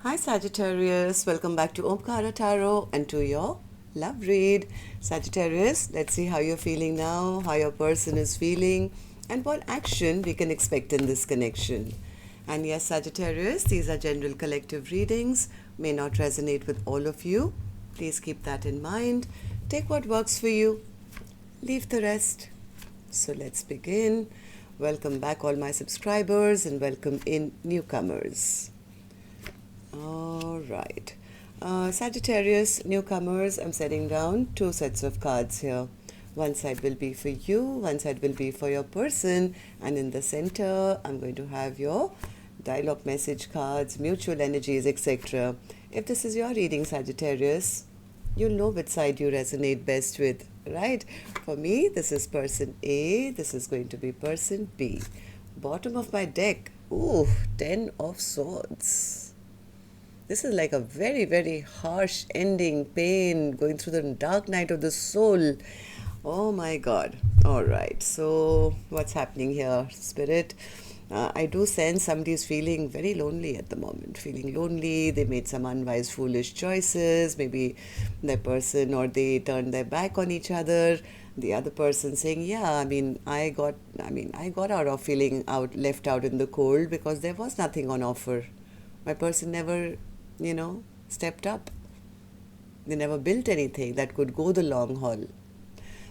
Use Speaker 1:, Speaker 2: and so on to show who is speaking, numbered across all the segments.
Speaker 1: Hi Sagittarius, welcome back to Omkaratarot and to your love read. Sagittarius, let's see how you're feeling now, how your person is feeling, and what action we can expect in this connection. And yes, Sagittarius, these are general collective readings, may not resonate with all of you. Please keep that in mind. Take what works for you, leave the rest. So let's begin. Welcome back all my subscribers and welcome in newcomers. All right. Sagittarius, newcomers, I'm setting down 2 sets of cards here. One side will be for you, one side will be for your person, and in the center, I'm going to have your dialogue message cards, mutual energies, etc. If this is your reading, Sagittarius, you'll know which side you resonate best with, right? For me, this is person A, this is going to be person B. Bottom of my deck, ooh, 10 of Swords. This is like a very, very harsh ending, pain, going through the dark night of the soul. Oh my God. All right. So what's happening here, Spirit? I do sense somebody is feeling very lonely at the moment, feeling lonely. They made some unwise, foolish choices. Maybe their person or they turned their back on each other. The other person saying, yeah, I got out of feeling left out in the cold because there was nothing on offer. My person never stepped up. They never built anything that could go the long haul.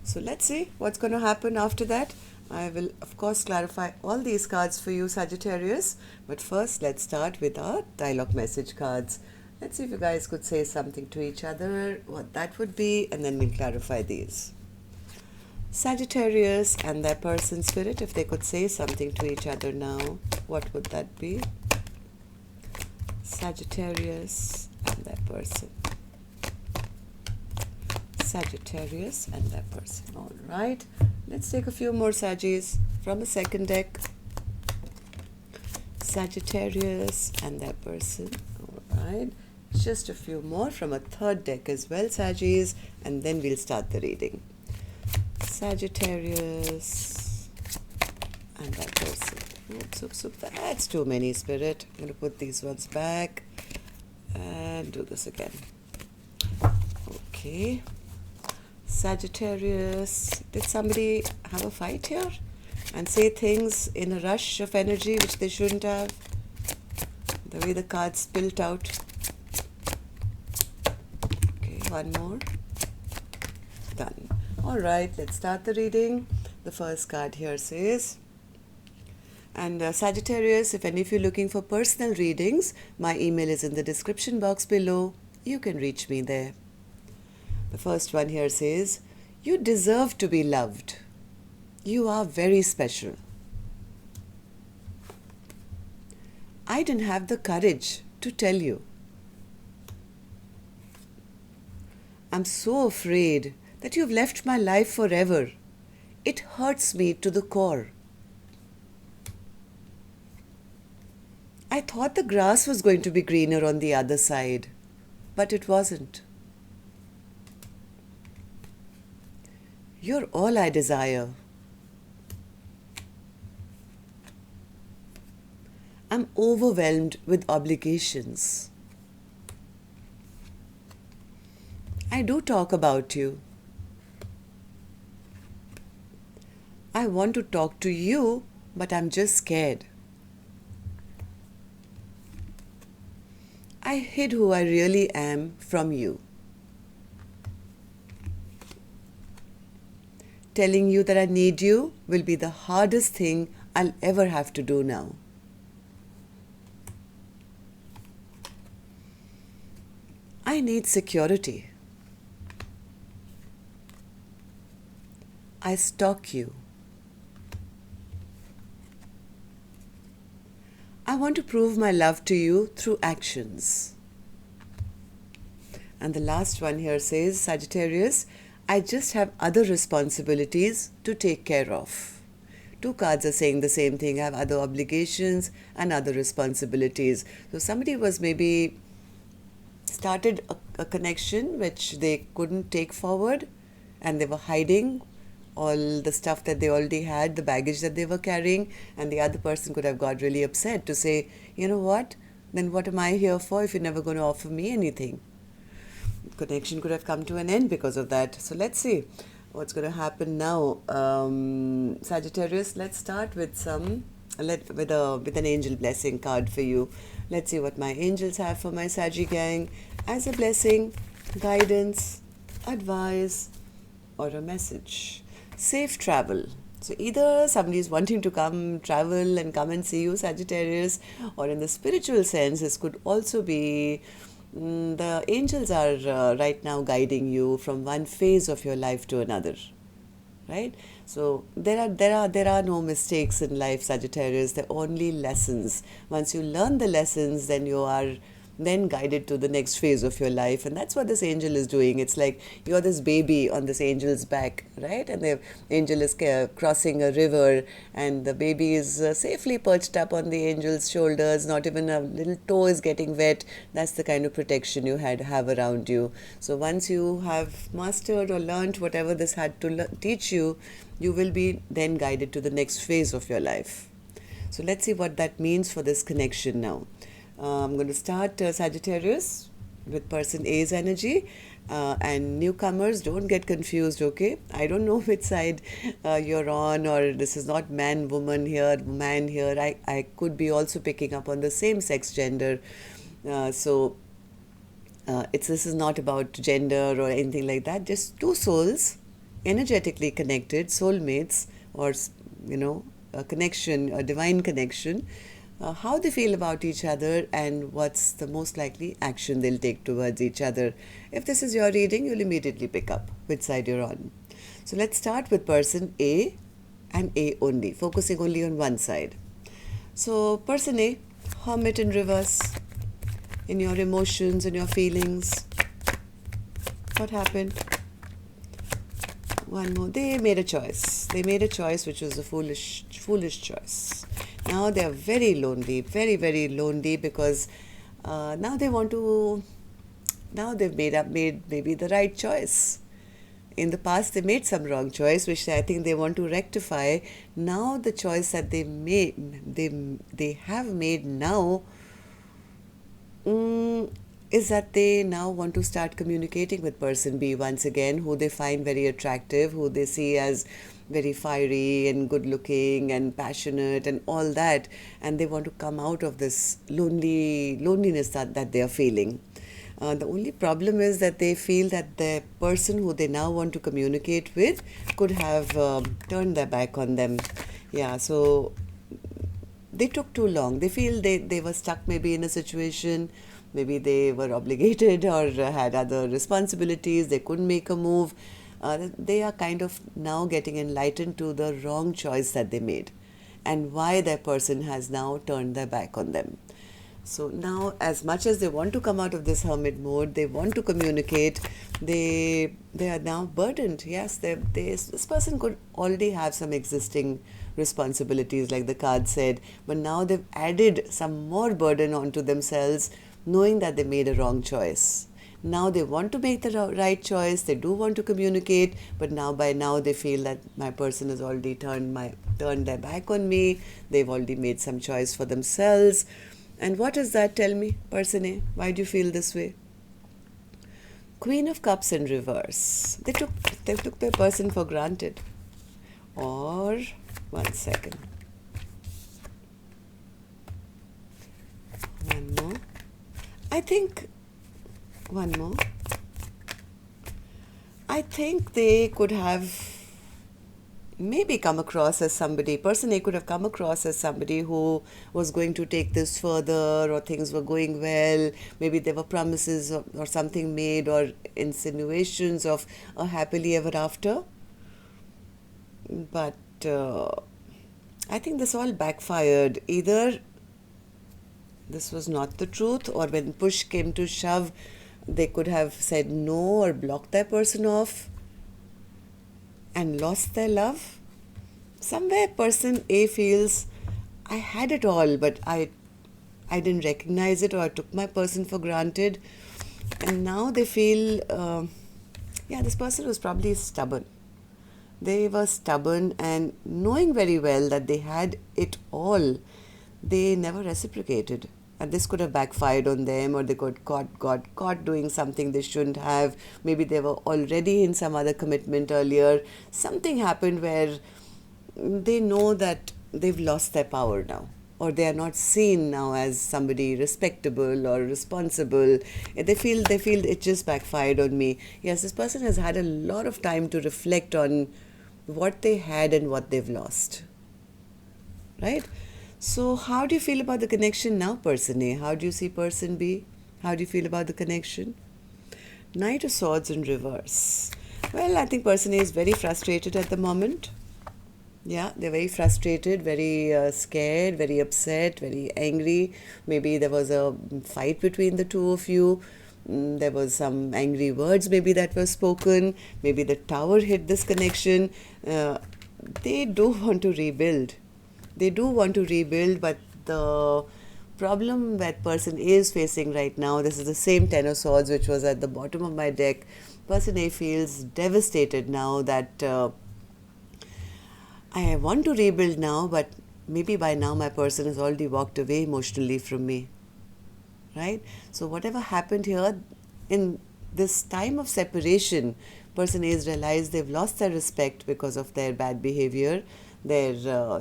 Speaker 1: So let's see what's going to happen after that. I will, of course, clarify all these cards for you, Sagittarius. But first, let's start with our dialogue message cards. Let's see if you guys could say something to each other, what that would be, and then we'll clarify these. Sagittarius and their person, Spirit, if they could say something to each other now, what would that be? Sagittarius and their person. Sagittarius and their person. All right. Let's take a few more Saggis from the second deck. Sagittarius and their person. All right. Just a few more from a third deck as well, Saggis, and then we'll start the reading. Sagittarius and their person. Oops, that's too many, Spirit. I'm going to put these ones back and do this again. Okay. Sagittarius, did somebody have a fight here and say things in a rush of energy which they shouldn't have? The way the cards spilt out. Okay, one more. Done. All right, let's start the reading. The first card here says, and Sagittarius, if any of you are looking for personal readings, my email is in the description box below. You can reach me there. The first one here says, you deserve to be loved. You are very special. I didn't have the courage to tell you. I'm so afraid that you've left my life forever. It hurts me to the core. I thought the grass was going to be greener on the other side, but it wasn't. You're all I desire. I'm overwhelmed with obligations. I do talk about you. I want to talk to you, but I'm just scared. I hid who I really am from you. Telling you that I need you will be the hardest thing I'll ever have to do now. I need security. I stalk you. I want to prove my love to you through actions. And the last one here says, Sagittarius, I just have other responsibilities to take care of. 2 cards are saying the same thing. I have other obligations and other responsibilities. So somebody was maybe started a connection which they couldn't take forward and they were hiding all the stuff that they already had, the baggage that they were carrying, and the other person could have got really upset to say, you know what, then what am I here for if you're never going to offer me anything? Connection could have come to an end because of that. So let's see what's going to happen now. Sagittarius, let's start with with an angel blessing card for you. Let's see what my angels have for my Saggy gang as a blessing, guidance, advice, or a message. Safe travel. So either somebody is wanting to come travel and come and see you, Sagittarius, or in the spiritual sense, this could also be the angels are right now guiding you from one phase of your life to another, right? So there are no mistakes in life, Sagittarius. They're only lessons. Once you learn the lessons, then you are then guided to the next phase of your life, and that's what this angel is doing. It's like you're this baby on this angel's back, right? And the angel is crossing a river, and the baby is safely perched up on the angel's shoulders. Not even a little toe is getting wet. That's the kind of protection you have around you. So once you have mastered or learned whatever this had to teach you, you will be then guided to the next phase of your life. So let's see what that means for this connection now. I'm going to start Sagittarius with person A's energy, and newcomers, don't get confused, okay? I don't know which side you're on, or this is not man, woman here, man here. I could be also picking up on the same sex gender. This is not about gender or anything like that. Just two souls, energetically connected, soulmates, or a connection, a divine connection. How they feel about each other and what's the most likely action they'll take towards each other. If this is your reading, you'll immediately pick up which side you're on. So let's start with person A and A only, focusing only on one side. So person A, hermit in reverse, in your emotions and your feelings. What happened? One more. They made a choice. They made a choice which was a foolish choice. Now they are very lonely, very, very lonely, because now they've made maybe the right choice. In the past, they made some wrong choice, which I think they want to rectify. Now the choice that they have made now is that they now want to start communicating with person B once again, who they find very attractive, who they see as very fiery and good looking and passionate and all that, and they want to come out of this loneliness that they are feeling. The only problem is that they feel that the person who they now want to communicate with could have turned their back on them. Yeah, so they took too long. They feel they were stuck maybe in a situation. Maybe they were obligated or had other responsibilities. They couldn't make a move. They are kind of now getting enlightened to the wrong choice that they made and why that person has now turned their back on them. So now, as much as they want to come out of this hermit mode, they want to communicate, they are now burdened. Yes, this person could already have some existing responsibilities, like the card said, but now they've added some more burden onto themselves, knowing that they made a wrong choice. Now they want to make the right choice, they do want to communicate, but by now they feel that my person has already turned their back on me, they've already made some choice for themselves. And what does that tell me, person A? Why do you feel this way? Queen of Cups in reverse. They took their person for granted. Or, one second. One more. One more. I think they could have maybe come across as somebody, person A could have come across as somebody who was going to take this further, or things were going well. Maybe there were promises or something made, or insinuations of a happily ever after. But I think this all backfired. Either this was not the truth, or when push came to shove, they could have said no or blocked that person off and lost their love. Somewhere person A feels, I had it all, but I didn't recognize it, or I took my person for granted. And now they feel, this person was probably stubborn. They were stubborn, and knowing very well that they had it all, they never reciprocated. And this could have backfired on them, or they got caught doing something they shouldn't have. Maybe they were already in some other commitment earlier. Something happened where they know that they've lost their power now, or they are not seen now as somebody respectable or responsible. They feel it just backfired on me. Yes, this person has had a lot of time to reflect on what they had and what they've lost. Right? So how do you feel about the connection now, person A? How do you see person B? How do you feel about the connection? Knight of Swords in reverse. Well, I think person A is very frustrated at the moment. Yeah, they're very frustrated, very scared, very upset, very angry. Maybe there was a fight between the two of you. There was some angry words maybe that were spoken. Maybe the tower hit this connection. They do want to rebuild. They do want to rebuild, but the problem that person A is facing right now, this is the same Ten of Swords which was at the bottom of my deck. Person A feels devastated now that I want to rebuild now, but maybe by now my person has already walked away emotionally from me. Right? So whatever happened here, in this time of separation, person A has realized they've lost their respect because of their bad behavior, their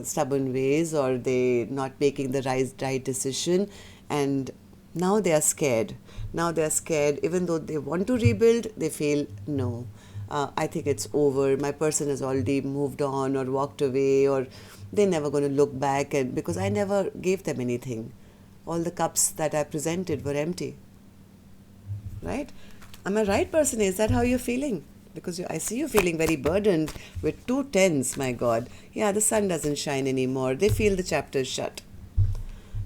Speaker 1: stubborn ways, or they not making the right decision, and now they are scared. Now they are scared. Even though they want to rebuild, they feel no. I think it's over. My person has already moved on or walked away, or they're never going to look back, and because I never gave them anything. All the cups that I presented were empty. Right? Am I right, person? Is that how you're feeling? Because I see you feeling very burdened with 2 tens, my God. Yeah, the sun doesn't shine anymore. They feel the chapter is shut.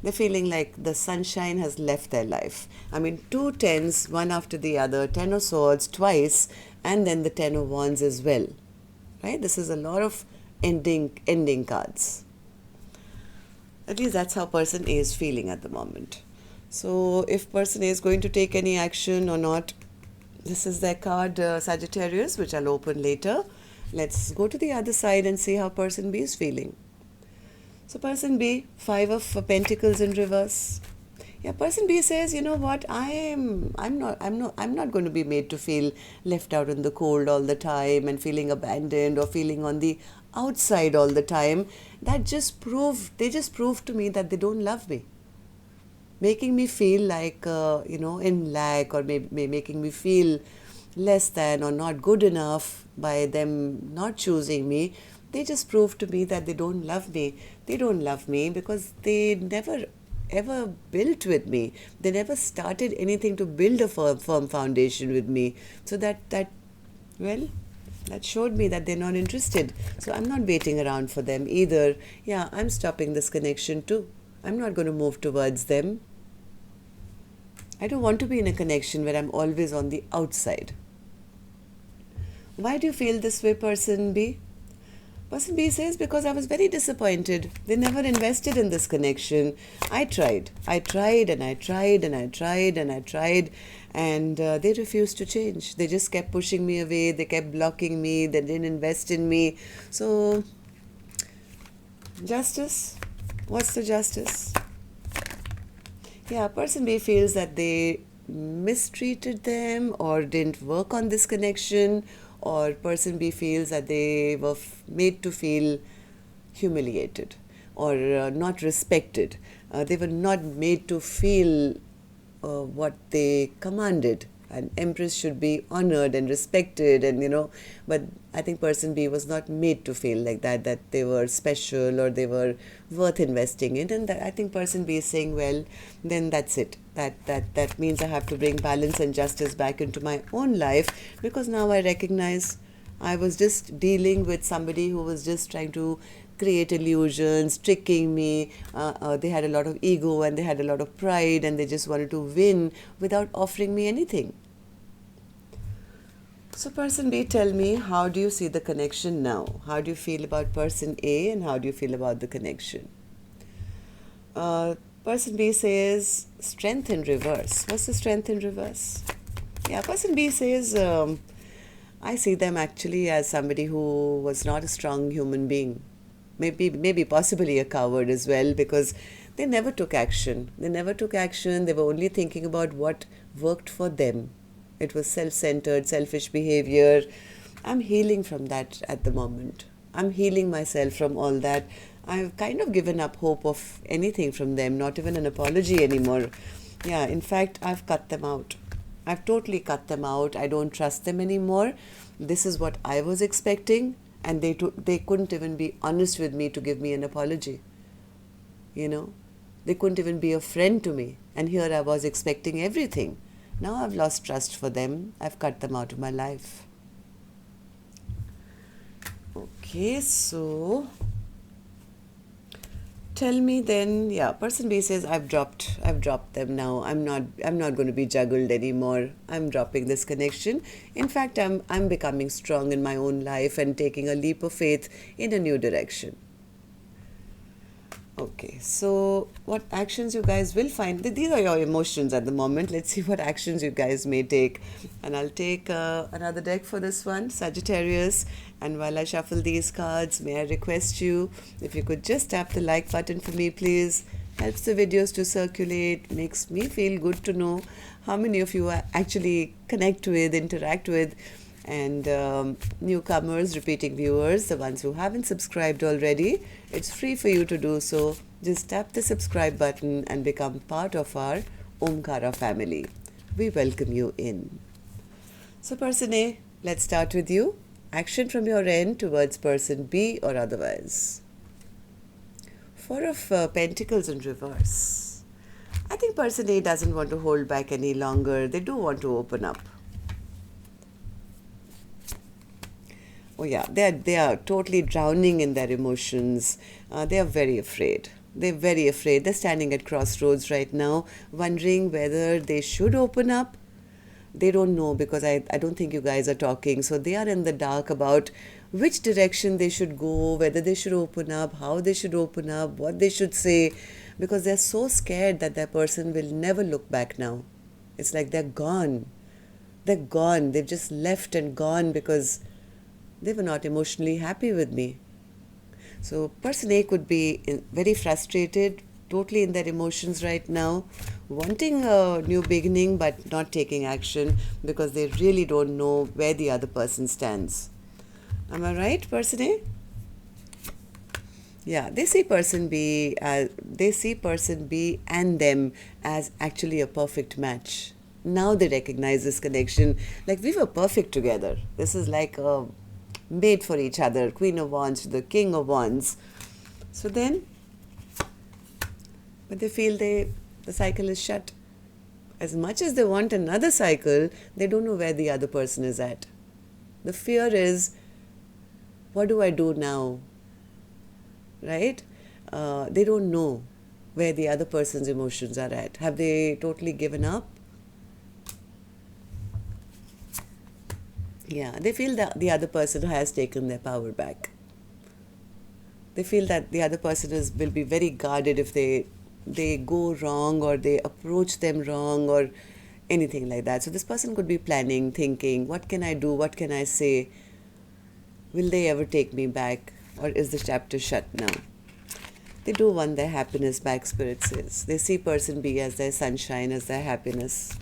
Speaker 1: They're feeling like the sunshine has left their life. I mean, 2 tens, one after the other, 10 of Swords twice, and then the 10 of Wands as well. Right? This is a lot of ending cards. At least that's how person A is feeling at the moment. So if person A is going to take any action or not, this is their card, Sagittarius, which I'll open later. Let's go to the other side and see how person B is feeling. So person B, 5 of Pentacles in reverse. Yeah, person B says, you know what, I'm not going to be made to feel left out in the cold all the time and feeling abandoned or feeling on the outside all the time. They just proved to me that they don't love me, making me feel like in lack, or maybe making me feel less than or not good enough by them not choosing me. They just proved to me that they don't love me. They don't love me because they never ever built with me. They never started anything to build a firm foundation with me. So that showed me that they're not interested. So I'm not waiting around for them either. Yeah, I'm stopping this connection too. I'm not going to move towards them. I don't want to be in a connection where I'm always on the outside. Why do you feel this way, person B? Person B says, because I was very disappointed. They never invested in this connection. I tried and I tried and I tried and I tried, and they refused to change. They just kept pushing me away. They kept blocking me. They didn't invest in me. So, justice? What's the justice? Yeah, person B feels that they mistreated them or didn't work on this connection, or person B feels that they were made to feel humiliated or not respected. They were not made to feel what they commanded. An empress should be honored and respected, and but I think person B was not made to feel like that they were special or they were worth investing in. And I think person B is saying, well, then that's it. That means I have to bring balance and justice back into my own life, because now I recognize I was just dealing with somebody who was just trying to create illusions, tricking me. They had a lot of ego and they had a lot of pride, and they just wanted to win without offering me anything. So person B, tell me, how do you see the connection now? How do you feel about person A, and how do you feel about the connection? Person B says strength in reverse. What's the strength in reverse? Yeah, person B says, I see them actually as somebody who was not a strong human being. Maybe possibly a coward as well, because They never took action. They never took action. They were only thinking about what worked for them. It was self-centered, selfish behavior. I'm healing from that at the moment. I'm healing myself from all that. I've kind of given up hope of anything from them, not even an apology anymore. Yeah, in fact, I've cut them out. I've totally cut them out. I don't trust them anymore. This is what I was expecting, and they couldn't even be honest with me to give me an apology. You know, they couldn't even be a friend to me. And here I was expecting everything. Now I've lost trust for them. I've cut them out of my life. Okay, so tell me then, yeah, person B says I've dropped them now. I'm not going to be juggled anymore. I'm dropping this connection. In fact, I'm becoming strong in my own life and taking a leap of faith in a new direction. Okay, so what actions you guys will find? These are your emotions at the moment. Let's see what actions you guys may take. And I'll take another deck for this one, Sagittarius. And while I shuffle these cards, may I request you, if you could just tap the like button for me, please. Helps the videos to circulate, makes me feel good to know how many of you I actually connect with, interact with. And newcomers, repeating viewers, the ones who haven't subscribed already, it's free for you to do so. Just tap the subscribe button and become part of our Omkara family. We welcome you in. So person A, let's start with you. Action from your end towards person B or otherwise. Four of Pentacles in reverse. I think person A doesn't want to hold back any longer. They do want to open up. Oh yeah, they are totally drowning in their emotions. They are very afraid. They're very afraid. They're standing at crossroads right now, wondering whether they should open up. They don't know because I don't think you guys are talking. So they are in the dark about which direction they should go, whether they should open up, how they should open up, what they should say, because they're so scared that that person will never look back now. It's like they're gone. They're gone. They've just left and gone because they were not emotionally happy with me. So person A could be very frustrated, totally in their emotions right now, wanting a new beginning but not taking action because they really don't know where the other person stands. Am I right, person A? Yeah, they see person B and them as actually a perfect match. Now they recognize this connection, like we were perfect together. This is like a made for each other, Queen of Wands, the King of Wands. So then, but they feel the cycle is shut. As much as they want another cycle, they don't know where the other person is at. The fear is, what do I do now? Right? They don't know where the other person's emotions are at. Have they totally given up? Yeah, they feel that the other person has taken their power back. They feel that the other person will be very guarded if they go wrong or they approach them wrong or anything like that. So this person could be planning, thinking, what can I do? What can I say? Will they ever take me back? Or is the chapter shut now? They do want their happiness back, Spirit says. They see person B as their sunshine, as their happiness.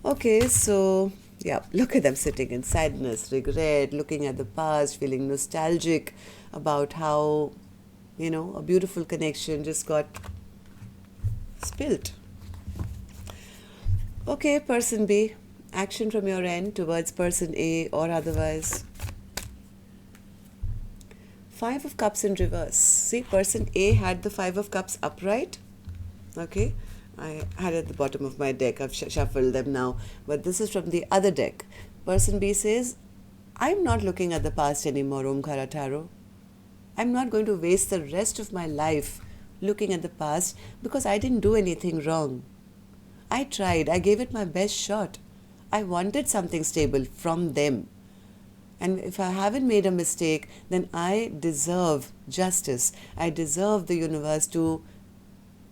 Speaker 1: Okay, so yeah, look at them sitting in sadness, regret, looking at the past, feeling nostalgic about how, a beautiful connection just got spilt. Okay, person B, action from your end towards person A or otherwise. Five of Cups in reverse. See, person A had the Five of Cups upright. Okay. I had at the bottom of my deck. I've shuffled them now. But this is from the other deck. Person B says, I'm not looking at the past anymore, Omkaratarot. I'm not going to waste the rest of my life looking at the past because I didn't do anything wrong. I tried. I gave it my best shot. I wanted something stable from them. And if I haven't made a mistake, then I deserve justice. I deserve the universe to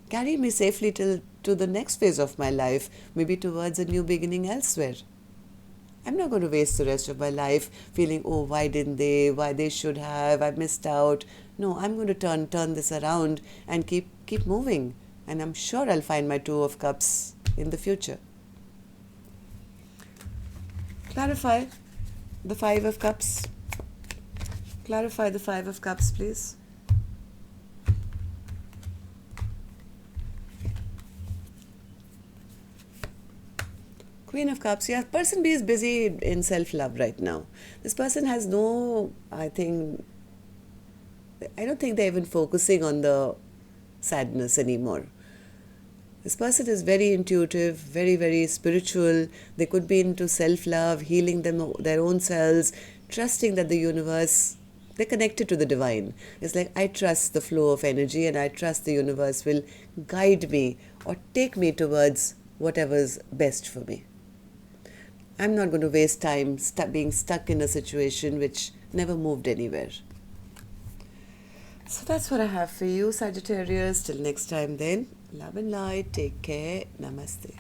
Speaker 1: carry me safely to the next phase of my life, maybe towards a new beginning elsewhere. I'm not going to waste the rest of my life feeling, oh, why didn't they? Why they should have? I missed out. No, I'm going to turn this around and keep keep moving, and I'm sure I'll find my Two of Cups in the future. Clarify the Five of Cups. Clarify the Five of Cups, please. Queen of Cups. Yeah, person B is busy in self-love right now. This person has no, I don't think they're even focusing on the sadness anymore. This person is very intuitive, very, very spiritual. They could be into self-love, healing their own selves, trusting that the universe, they're connected to the divine. It's like, I trust the flow of energy and I trust the universe will guide me or take me towards whatever's best for me. I'm not going to waste time being stuck in a situation which never moved anywhere. So that's what I have for you, Sagittarius. Till next time then, love and light. Take care. Namaste.